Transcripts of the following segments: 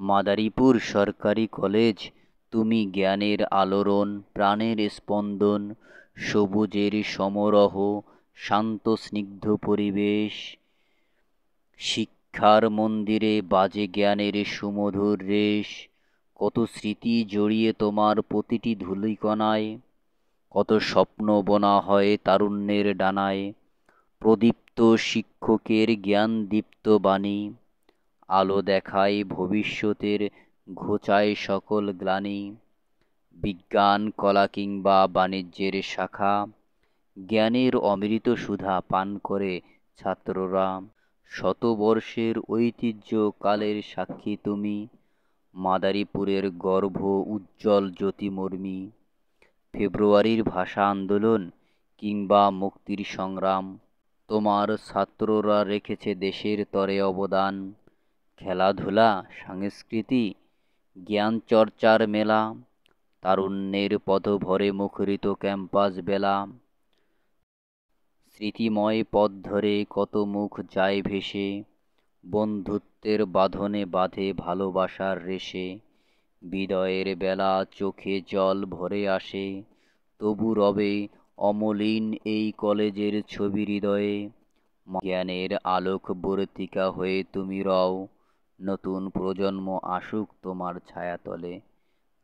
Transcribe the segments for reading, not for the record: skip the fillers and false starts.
মাদারীপুর সরকারি কলেজ, তুমি জ্ঞানের আলোড়ন, প্রাণের স্পন্দন, সবুজের সমারোহ, শান্ত স্নিগ্ধ পরিবেশ। শিক্ষার মন্দিরে বাজে জ্ঞানের সুমধুর রেশ। কত স্মৃতি জড়িয়ে তোমার প্রতিটি ধূলিকণায়, কত স্বপ্ন বোনা হয় তারুণ্যের ডানায়। প্রদীপ্ত শিক্ষকের জ্ঞানদীপ্ত বাণী, আলো দেখায় ভবিষ্যতের, ঘোচায় সকল গ্লানি। বিজ্ঞান কলা কিংবা বাণিজ্যের শাখা, জ্ঞানের অমৃত সুধা পান করে ছাত্ররা। শতবর্ষের ঐতিহ্য কালের সাক্ষী তুমি, মাদারীপুরের গর্ভ উজ্জ্বল জ্যোতির্ময়ী। ফেব্রুয়ারির ভাষা আন্দোলন কিংবা মুক্তির সংগ্রাম, তোমার ছাত্ররা রেখেছে দেশের তরে অবদান। খেলাধুলা, সংস্কৃতি, জ্ঞান চর্চার মেলা, তারুণ্যের পদভরে মুখরিত ক্যাম্পাস বেলা। স্মৃতিময় পথ ধরে কত মুখ যায় ভেসে, বন্ধুত্বের বাঁধনে বাঁধে ভালোবাসার রেশে। বিদায়ের বেলা চোখে জল ভরে আসে, তবু রবে অমলিন এই কলেজের ছবি হৃদয়ে। জ্ঞানের আলোক বর্তিকা হয়ে তুমি রও, নতুন প্রজন্ম আসুক তোমার ছায়াতলে,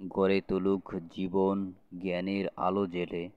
গড়ে তুলুক জীবন জ্ঞানের আলো জেলে।